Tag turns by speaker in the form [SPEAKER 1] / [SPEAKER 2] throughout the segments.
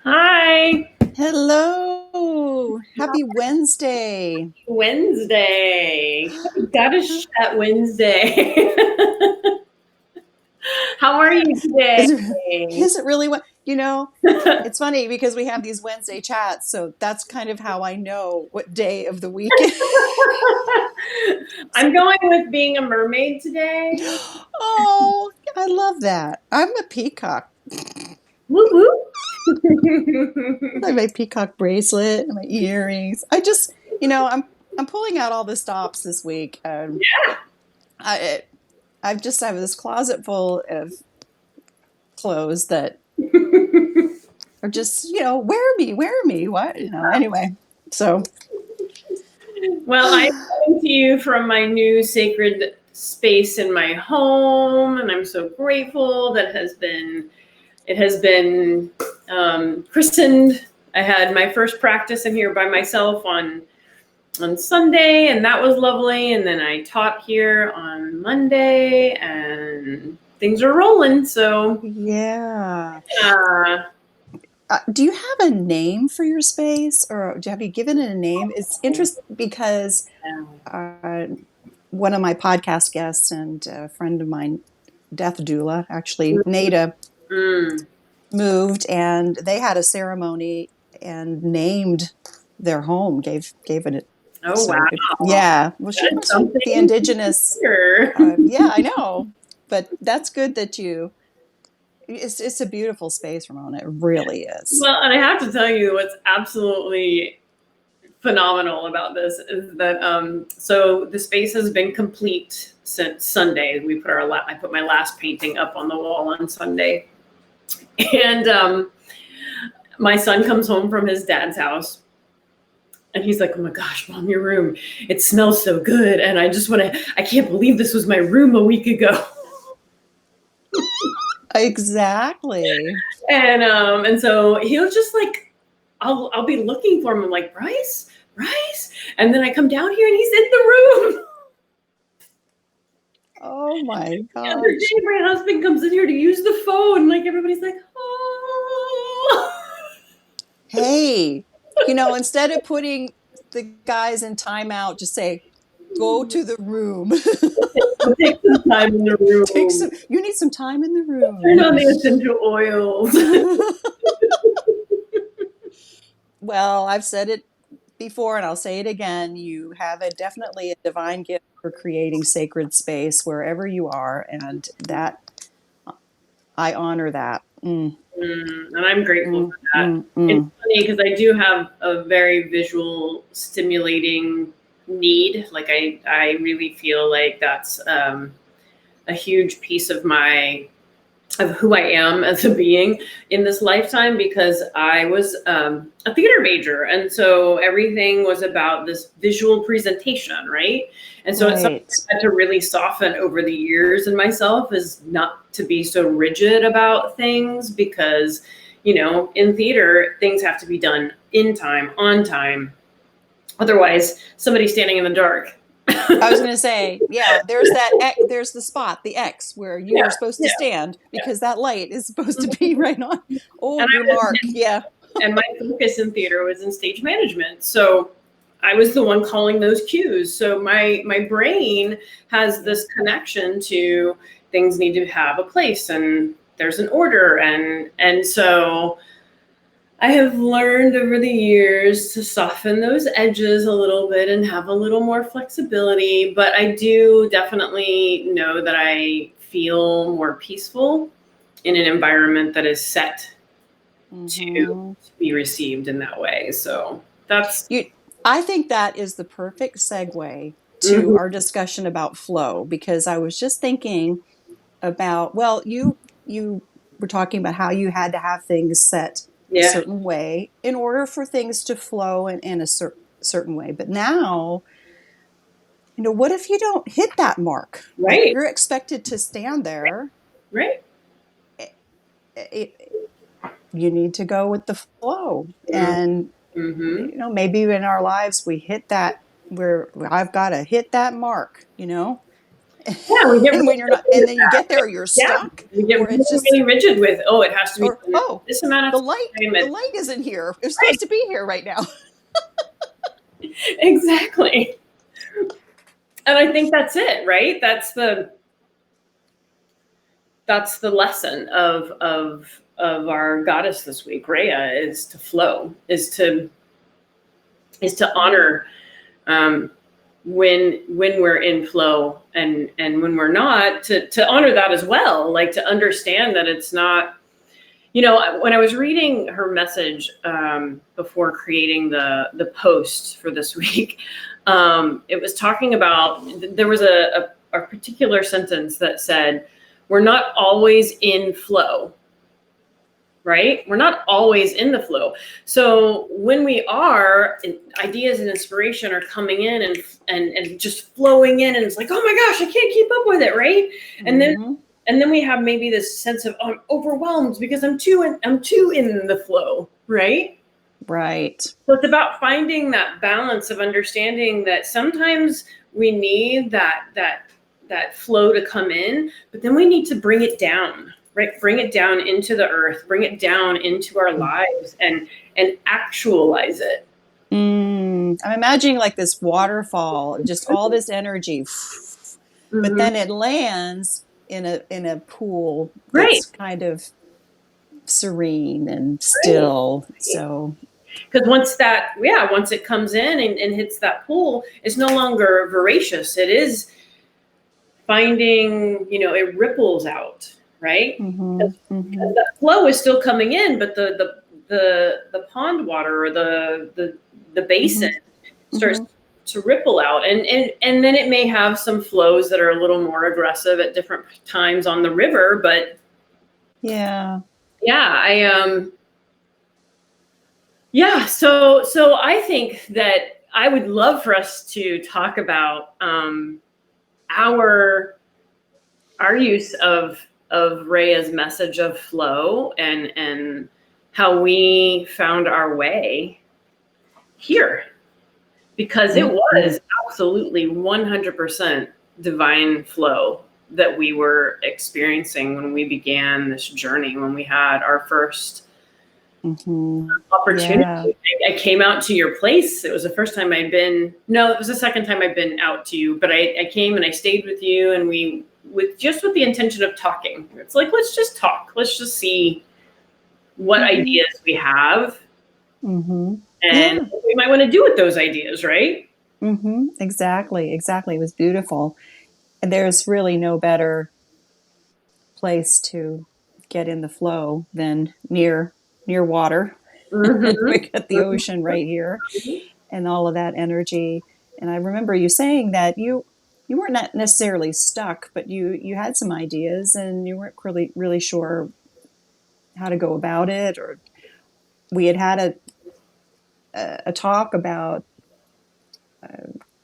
[SPEAKER 1] Hi,
[SPEAKER 2] Hello. Happy Wednesday.
[SPEAKER 1] Wednesday. Goddess Wednesday. How are you
[SPEAKER 2] Is
[SPEAKER 1] today?
[SPEAKER 2] it, is it really what, it's funny because we have these Wednesday chats, so that's kind of how I know what day of the week it is.
[SPEAKER 1] I'm going with being a mermaid today.
[SPEAKER 2] Oh, I love that. I'm a peacock.
[SPEAKER 1] Woo woo.
[SPEAKER 2] I have my peacock bracelet and my earrings. I'm pulling out all the stops this week. I I have this closet full of clothes that or just wear me what anyway. So
[SPEAKER 1] Well, I'm coming to you from my new sacred space in my home, and I'm so grateful that it has been christened. I had my first practice in here by myself on Sunday, and that was lovely. And then I taught here on Monday, and things are rolling. So,
[SPEAKER 2] yeah.
[SPEAKER 1] uh,
[SPEAKER 2] Do you have a name for your space, or have you given it a name? It's interesting because uh, one of my podcast guests and a friend of mine, Death Doula, actually Nada,
[SPEAKER 1] mm,
[SPEAKER 2] moved, and they had a ceremony and named their home, gave it.
[SPEAKER 1] oh
[SPEAKER 2] So
[SPEAKER 1] wow,
[SPEAKER 2] yeah, well, she
[SPEAKER 1] that's
[SPEAKER 2] was from the
[SPEAKER 1] something
[SPEAKER 2] indigenous.
[SPEAKER 1] here.
[SPEAKER 2] Yeah, I know, but that's good that you. It's a beautiful space, Ramona. It really is.
[SPEAKER 1] Well, and I have to tell you what's absolutely phenomenal about this is that so the space has been complete since Sunday. I put my last painting up on the wall on Sunday, and my son comes home from his dad's house. And he's like, "Oh my gosh, mom, your room, it smells so good." And I can't believe this was my room a week ago.
[SPEAKER 2] Exactly.
[SPEAKER 1] And so he'll just like, I'll be looking for him. I'm like, Bryce. And then I come down here and he's in the room.
[SPEAKER 2] Oh my
[SPEAKER 1] The other
[SPEAKER 2] gosh.
[SPEAKER 1] day, my husband comes in here to use the phone. Like everybody's like, "Oh."
[SPEAKER 2] Hey, instead of putting the guys in timeout, just say, go to the room.
[SPEAKER 1] We'll take some time in the room.
[SPEAKER 2] You need some time in the
[SPEAKER 1] Turn
[SPEAKER 2] room.
[SPEAKER 1] on the essential oils.
[SPEAKER 2] Well, I've said it before and I'll say it again. You have definitely a divine gift for creating sacred space wherever you are. And that I honor that.
[SPEAKER 1] And I'm grateful
[SPEAKER 2] Mm,
[SPEAKER 1] for that.
[SPEAKER 2] mm,
[SPEAKER 1] It's
[SPEAKER 2] mm.
[SPEAKER 1] funny because I do have a very visual, stimulating need. Like I really feel like that's a huge piece of who I am as a being in this lifetime because I was a theater major. And so everything was about this visual presentation, right? And so it's something
[SPEAKER 2] Right.
[SPEAKER 1] I've had to really soften over the years in myself is not to be so rigid about things because, in theater, things have to be done in time, on time. Otherwise, somebody's standing in the dark.
[SPEAKER 2] I was going to say, yeah, there's the spot, the X, where you
[SPEAKER 1] Yeah,
[SPEAKER 2] are supposed to
[SPEAKER 1] yeah,
[SPEAKER 2] stand
[SPEAKER 1] yeah.
[SPEAKER 2] because that light is supposed to be right on.
[SPEAKER 1] And
[SPEAKER 2] Oh, your
[SPEAKER 1] I
[SPEAKER 2] mark.
[SPEAKER 1] was
[SPEAKER 2] Yeah.
[SPEAKER 1] and my focus in theater was in stage management. So I was the one calling those cues. So my brain has
[SPEAKER 2] Yeah.
[SPEAKER 1] this connection to things need to have a place and there's an order and so I have learned over the years to soften those edges a little bit and have a little more flexibility, but I do definitely know that I feel more peaceful in an environment that is set to
[SPEAKER 2] Hmm.
[SPEAKER 1] be received in that way. So that's
[SPEAKER 2] You, I think that is the perfect segue to
[SPEAKER 1] mhm,
[SPEAKER 2] our discussion about flow because I was just thinking about, well, you were talking about how you had to have things set a
[SPEAKER 1] yeah,
[SPEAKER 2] certain way in order for things to flow in a certain way. But now, what if you don't hit that mark? Like
[SPEAKER 1] right,
[SPEAKER 2] you're expected to stand there.
[SPEAKER 1] right.
[SPEAKER 2] It, it, you need to go with the flow.
[SPEAKER 1] Mm-hmm.
[SPEAKER 2] And,
[SPEAKER 1] Mm-hmm.
[SPEAKER 2] maybe in our lives we hit that where I've got to hit that mark,
[SPEAKER 1] Yeah, we get
[SPEAKER 2] And
[SPEAKER 1] really
[SPEAKER 2] when you're not,
[SPEAKER 1] rigid
[SPEAKER 2] and
[SPEAKER 1] with
[SPEAKER 2] then you
[SPEAKER 1] that.
[SPEAKER 2] get there, you're
[SPEAKER 1] Yeah,
[SPEAKER 2] stuck,
[SPEAKER 1] we get
[SPEAKER 2] or
[SPEAKER 1] really,
[SPEAKER 2] it's just,
[SPEAKER 1] really rigid with, oh, it has to be
[SPEAKER 2] or,
[SPEAKER 1] done in
[SPEAKER 2] oh,
[SPEAKER 1] this amount of time.
[SPEAKER 2] the
[SPEAKER 1] And
[SPEAKER 2] light isn't here. It was
[SPEAKER 1] right,
[SPEAKER 2] supposed to be here right now.
[SPEAKER 1] exactly. And I think that's it, right? That's the lesson of our goddess this week, Rhea, is to flow, is to honor um, when we're in flow, and when we're not, to honor that as well, like to understand that it's not, when I was reading her message before creating the post for this week, it was talking about, there was a particular sentence that said, we're not always in flow, right? We're not always in the flow. So when we are, ideas and inspiration are coming in and just flowing in, and it's like, oh my gosh, I can't keep up with it, right? And then
[SPEAKER 2] Mhm.
[SPEAKER 1] and then we have maybe this sense of, oh, I'm overwhelmed because I'm too in the flow, right?
[SPEAKER 2] Right.
[SPEAKER 1] So it's about finding that balance of understanding that sometimes we need that flow to come in, but then we need to bring it down, right? Bring it down into the earth, bring it down into our lives, and actualize it.
[SPEAKER 2] I'm imagining like this waterfall, just all this energy, but
[SPEAKER 1] Mm-hmm.
[SPEAKER 2] then it lands in a pool
[SPEAKER 1] Right.
[SPEAKER 2] that's kind of serene and still. So,
[SPEAKER 1] Because once it comes in and hits that pool, it's no longer voracious. It is finding, it ripples out, right?
[SPEAKER 2] mhm,
[SPEAKER 1] Because
[SPEAKER 2] mhm,
[SPEAKER 1] the flow is still coming in, but the pond water, or the basin
[SPEAKER 2] mhm,
[SPEAKER 1] starts
[SPEAKER 2] mhm.
[SPEAKER 1] to ripple out, and then it may have some flows that are a little more aggressive at different times on the river. But
[SPEAKER 2] Yeah.
[SPEAKER 1] yeah, so I think that I would love for us to talk about our our use of Rhea's message of flow, and how we found our way here, because it
[SPEAKER 2] Mhm.
[SPEAKER 1] was absolutely 100% divine flow that we were experiencing when we began this journey, when we had our first
[SPEAKER 2] Mhm.
[SPEAKER 1] opportunity.
[SPEAKER 2] Yeah.
[SPEAKER 1] I came out to your place. It was the first time I'd been, no, it was the second time I'd been out to you, but I came and I stayed with you, and with the intention of talking. It's like, let's just talk. Let's just see what
[SPEAKER 2] Mhm.
[SPEAKER 1] ideas we have,
[SPEAKER 2] Mhm.
[SPEAKER 1] and
[SPEAKER 2] Yeah.
[SPEAKER 1] what we might want to do with those ideas, right?
[SPEAKER 2] Exactly. Exactly. It was beautiful. And there's really no better place to get in the flow than near water. And
[SPEAKER 1] Mm-hmm.
[SPEAKER 2] we got the ocean right here and all of that energy. And I remember you saying that you weren't not necessarily stuck, but you had some ideas and you weren't really sure how to go about it. Or we had a talk about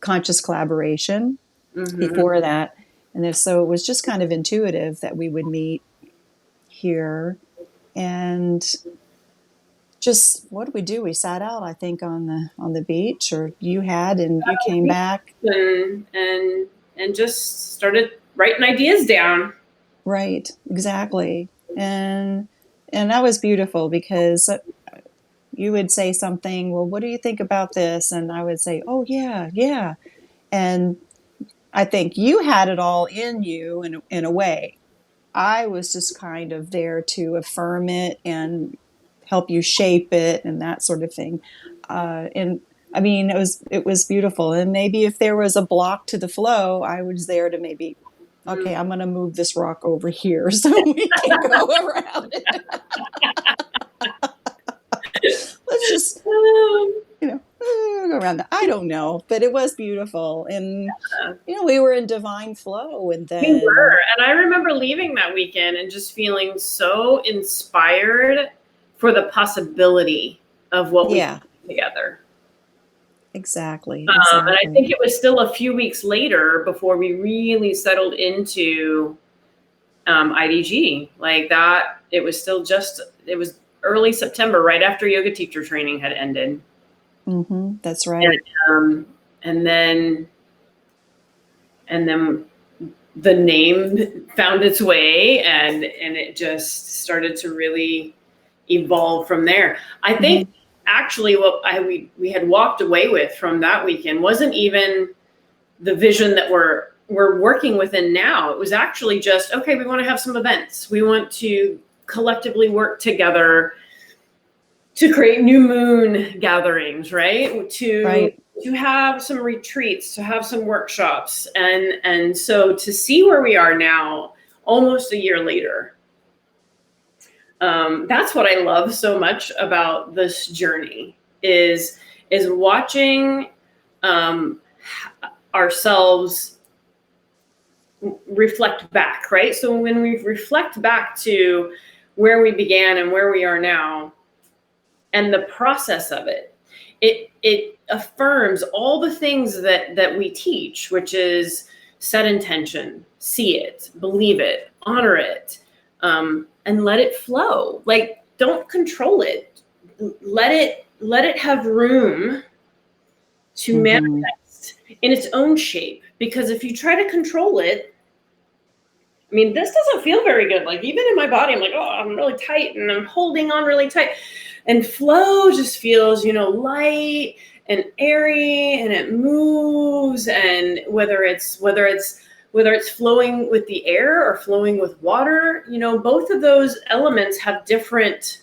[SPEAKER 2] conscious collaboration
[SPEAKER 1] Mm-hmm.
[SPEAKER 2] before that. And so it was just kind of intuitive that we would meet here. And just what did we do? We sat out, I think, on the beach, or you had, and you came back.
[SPEAKER 1] And just started writing ideas down.
[SPEAKER 2] Right, exactly. And that was beautiful because you would say something, well, what do you think about this? And I would say, oh yeah, yeah. And I think you had it all in you in a way. I was just kind of there to affirm it and help you shape it and that sort of thing. And I mean, it was beautiful. And maybe if there was a block to the flow, I was there to maybe,
[SPEAKER 1] Mm.
[SPEAKER 2] okay, I'm going to move this rock over here so we can go around it. Let's just, go around that. I don't know, but it was beautiful. And, we were in divine flow. And
[SPEAKER 1] We were.
[SPEAKER 2] then,
[SPEAKER 1] And I remember leaving that weekend and just feeling so inspired for the possibility of what we
[SPEAKER 2] yeah,
[SPEAKER 1] could do together.
[SPEAKER 2] exactly,
[SPEAKER 1] And I
[SPEAKER 2] exactly.
[SPEAKER 1] think it was still a few weeks later before we really settled into IDG. Like that, it was early September, right after yoga teacher training had ended.
[SPEAKER 2] That's
[SPEAKER 1] And,
[SPEAKER 2] right.
[SPEAKER 1] um, and then, and then the name found its way, and it just started to really evolve from there. I think actually what we had walked away with from that weekend wasn't even the vision that we're working within now. It was actually just, okay, we want to have some events. We want to collectively work together to create new moon gatherings, right? To have some retreats, to have some workshops. And so to see where we are now, almost a year later, that's what I love so much about this journey is watching ourselves reflect back, right? So when we reflect back to where we began and where we are now, and the process of it, it affirms all the things that we teach, which is set intention, see it, believe it, honor it, and let it flow. Like, don't control it. Let it have room to manifest in its own shape. Because if you try to control it, I mean, this doesn't feel very good. Like, even in my body, I'm like, oh, I'm really tight and I'm holding on really tight. And flow just feels, light and airy, and it moves. And whether it's flowing with the air or flowing with water, both of those elements have different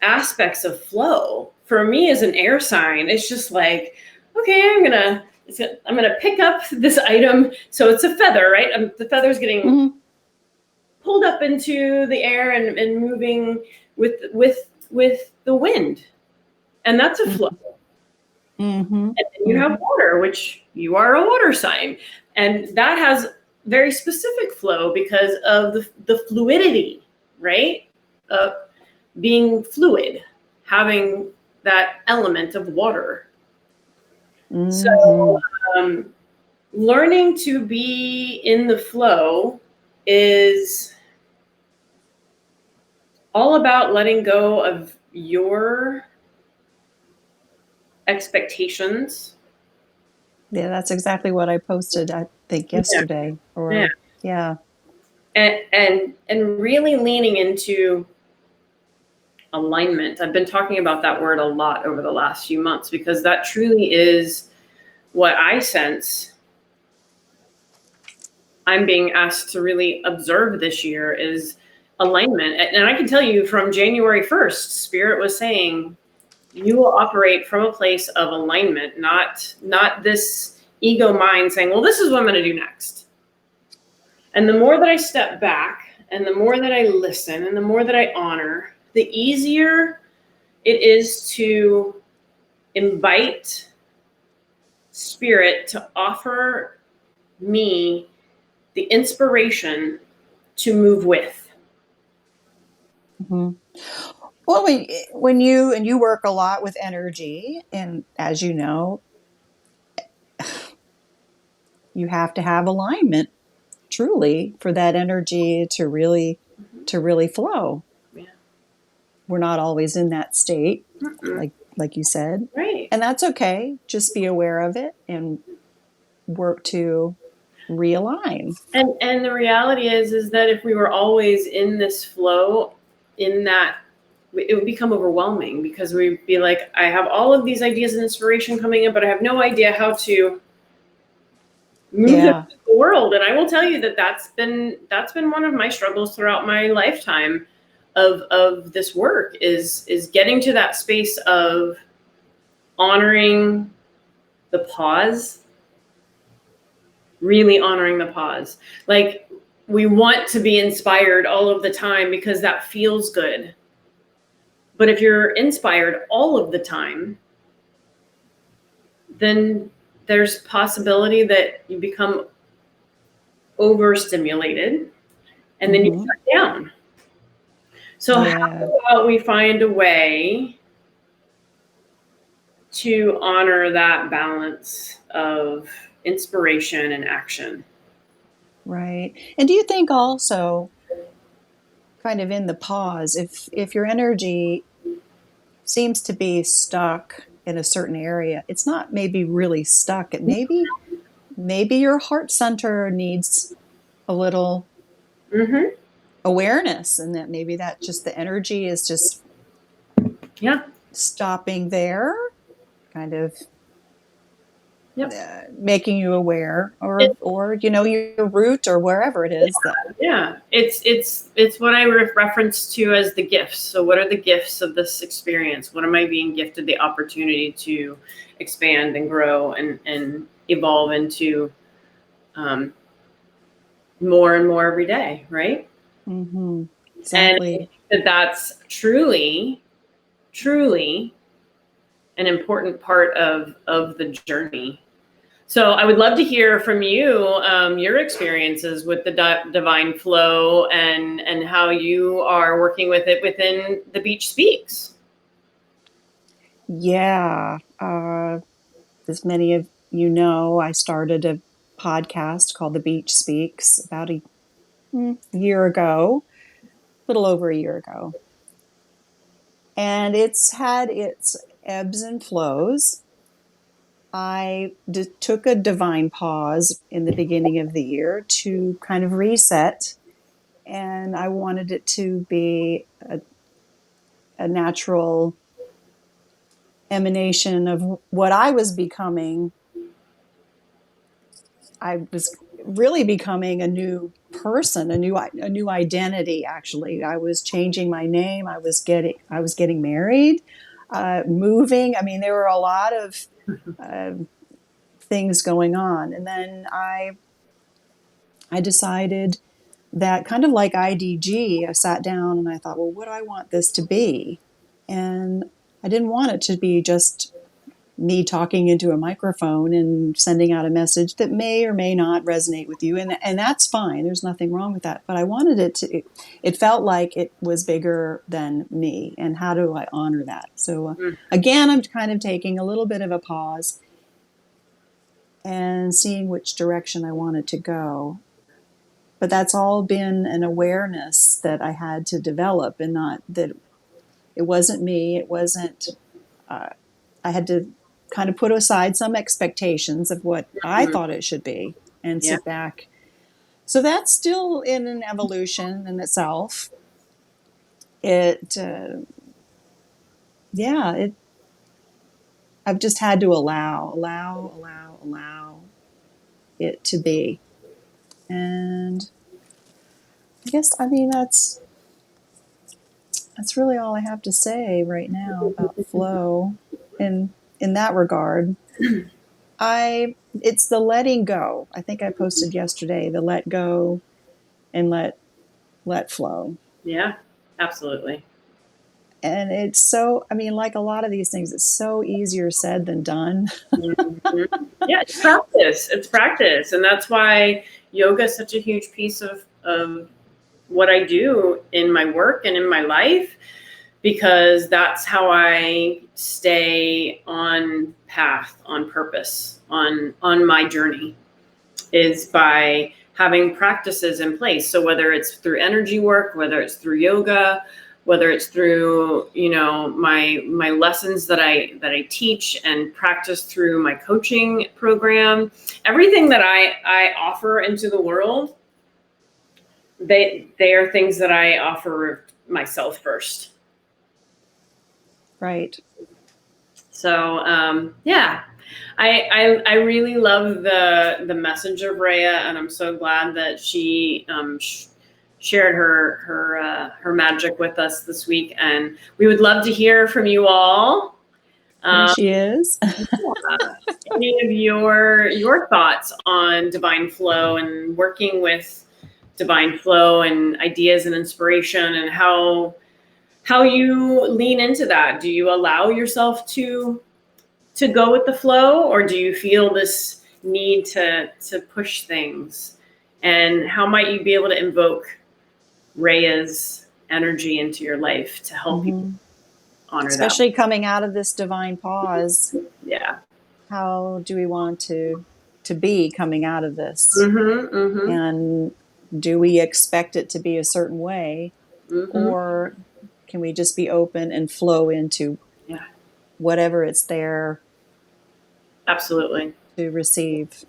[SPEAKER 1] aspects of flow. For me as an air sign, it's just like, okay, I'm gonna pick up this item. So it's a feather, right? The feather's getting pulled up into the air and moving with the wind, and that's a flow. And then you have water, which you are a water sign, and that has very specific flow because of the fluidity, right? Being fluid, having that element of water. So learning to be in the flow is all about letting go of your expectations.
[SPEAKER 2] Yeah, that's exactly what I posted, I think, yesterday.
[SPEAKER 1] And really leaning into alignment. I've been talking about that word a lot over the last few months because that truly is what I sense I'm being asked to really observe this year is alignment. And I can tell you from January 1st, Spirit was saying, you will operate from a place of alignment, not this ego mind saying, well, this is what I'm going to do next. And the more that I step back and the more that I listen and the more that I honor, the easier it is to invite Spirit to offer me the inspiration to move with.
[SPEAKER 2] Well, when you work a lot with energy, and as you know, you have to have alignment truly for that energy to really flow.
[SPEAKER 1] Yeah.
[SPEAKER 2] We're not always in that state, like you said,
[SPEAKER 1] right?
[SPEAKER 2] And that's okay. Just be aware of it and work to realign.
[SPEAKER 1] And the reality is that if we were always in this flow, in that, it would become overwhelming because we'd be like, I have all of these ideas and inspiration coming in, but I have no idea how to move the world. And I will tell you that that's been one of my struggles throughout my lifetime of this work is getting to that space of honoring the pause, really honoring the pause. Like, we want to be inspired all of the time because that feels good. But if you're inspired all of the time, then there's possibility that you become overstimulated and then you shut down. So how about we find a way to honor that balance of inspiration and action?
[SPEAKER 2] Right. And do you think also, kind of in the pause, if your energy seems to be stuck in a certain area, it's not maybe really stuck. It maybe your heart center needs a little
[SPEAKER 1] Mm-hmm.
[SPEAKER 2] awareness, and that maybe that just the energy is just
[SPEAKER 1] Yeah.
[SPEAKER 2] stopping there, kind of
[SPEAKER 1] Yep.
[SPEAKER 2] making you aware,
[SPEAKER 1] It,
[SPEAKER 2] or your root or wherever it is that.
[SPEAKER 1] yeah. It's what I reference to as the gifts. So what are the gifts of this experience? What am I being gifted the opportunity to expand and grow and evolve into um, more and more every day, right?
[SPEAKER 2] Mm-hmm.
[SPEAKER 1] And
[SPEAKER 2] Exactly.
[SPEAKER 1] that's truly, truly an important part of the journey. So I would love to hear from you, your experiences with the divine flow and how you are working with it within the Beach Speaks.
[SPEAKER 2] Yeah. As many of you know, I started a podcast called The Beach Speaks about a year ago, a little over a year ago. And it's had its ebbs and flows. I took a divine pause in the beginning of the year to kind of reset, and I wanted it to be a natural emanation of what I was becoming. I was really becoming a new person, a new identity. Actually, I was changing my name. I was getting married, moving. I mean, there were a lot of uh, things going on, and then I decided that, kind of like IDG, I sat down and I thought, well, what do I want this to be? And I didn't want it to be just me talking into a microphone and sending out a message that may or may not resonate with you. And that's fine. There's nothing wrong with that. But I wanted it felt like it was bigger than me. And how do I honor that? So again, I'm kind of taking a little bit of a pause and seeing which direction I wanted to go. But that's all been an awareness that I had to develop, and not that it wasn't me. It wasn't, uh, I had to kind of put aside some expectations of what I
[SPEAKER 1] Mhm.
[SPEAKER 2] thought it should be and
[SPEAKER 1] Yeah.
[SPEAKER 2] sit back. So that's still in an evolution in itself. It, yeah, I've just had to allow it to be. And I guess, I mean, that's really all I have to say right now about flow in that regard. It's the letting go. I think I posted yesterday, the let go and let flow.
[SPEAKER 1] Yeah. Absolutely.
[SPEAKER 2] And it's so, I mean, like a lot of these things, it's so easier said than done.
[SPEAKER 1] Mhm. Yeah, it's practice. It's practice. And that's why yoga is such a huge piece of what I do in my work and in my life, because that's how I stay on path, on purpose, on my journey, is by having practices in place. So whether it's through energy work, whether it's through yoga, whether it's through my lessons that I teach and practice through my coaching program, everything that I offer into the world, they are things that I offer myself first.
[SPEAKER 2] Right.
[SPEAKER 1] So yeah, I really love the message of Rhea, and I'm so glad that she shared her magic with us this week. And we would love to hear from you all.
[SPEAKER 2] There
[SPEAKER 1] Um,
[SPEAKER 2] she is.
[SPEAKER 1] yeah, any of your thoughts on divine flow and working with divine flow and ideas and inspiration, and how you lean into that. Do you allow yourself to go with the flow, or do you feel this need to push things? And how might you be able to invoke Rhea's energy into your life to help you
[SPEAKER 2] Mm-hmm.
[SPEAKER 1] honor that?
[SPEAKER 2] Especially coming out of this divine pause.
[SPEAKER 1] Yeah.
[SPEAKER 2] How do we want to be coming out of this?
[SPEAKER 1] Mm-hmm. Mm-hmm.
[SPEAKER 2] And do we expect it to be a certain way,
[SPEAKER 1] Mm-hmm.
[SPEAKER 2] or can we just be open and flow into
[SPEAKER 1] Yeah.
[SPEAKER 2] whatever it's there
[SPEAKER 1] Absolutely.
[SPEAKER 2] to receive?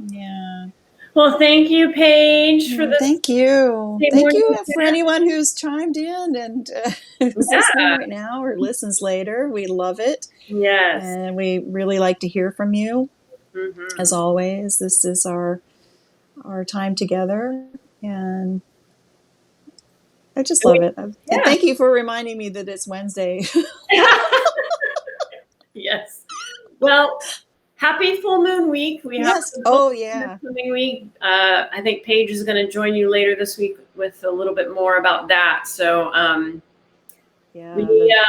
[SPEAKER 2] Yeah.
[SPEAKER 1] Well, thank you, Paige, for this.
[SPEAKER 2] Thank you.
[SPEAKER 1] Sunday
[SPEAKER 2] Thank
[SPEAKER 1] morning
[SPEAKER 2] you
[SPEAKER 1] chat.
[SPEAKER 2] for anyone who's chimed in and who's
[SPEAKER 1] Yeah.
[SPEAKER 2] listening right now or listens later. We love it.
[SPEAKER 1] Yes.
[SPEAKER 2] And we really like to hear from you.
[SPEAKER 1] Mhm.
[SPEAKER 2] As always, this is our time together. And I just love it. And
[SPEAKER 1] Yeah.
[SPEAKER 2] thank you for reminding me that it's Wednesday.
[SPEAKER 1] Yes. Well, happy full moon week. We have
[SPEAKER 2] Yes.
[SPEAKER 1] some
[SPEAKER 2] Oh,
[SPEAKER 1] full
[SPEAKER 2] yeah.
[SPEAKER 1] moon coming week. I think Paige is going to join you later this week with a little bit more about that. So
[SPEAKER 2] Yeah.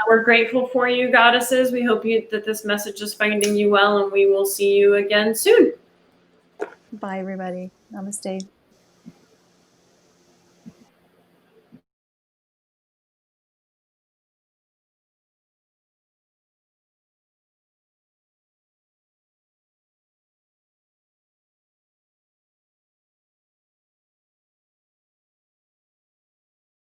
[SPEAKER 1] we're grateful for you, goddesses. We hope that this message is finding you well, and we will see you again soon.
[SPEAKER 2] Bye, everybody. Namaste.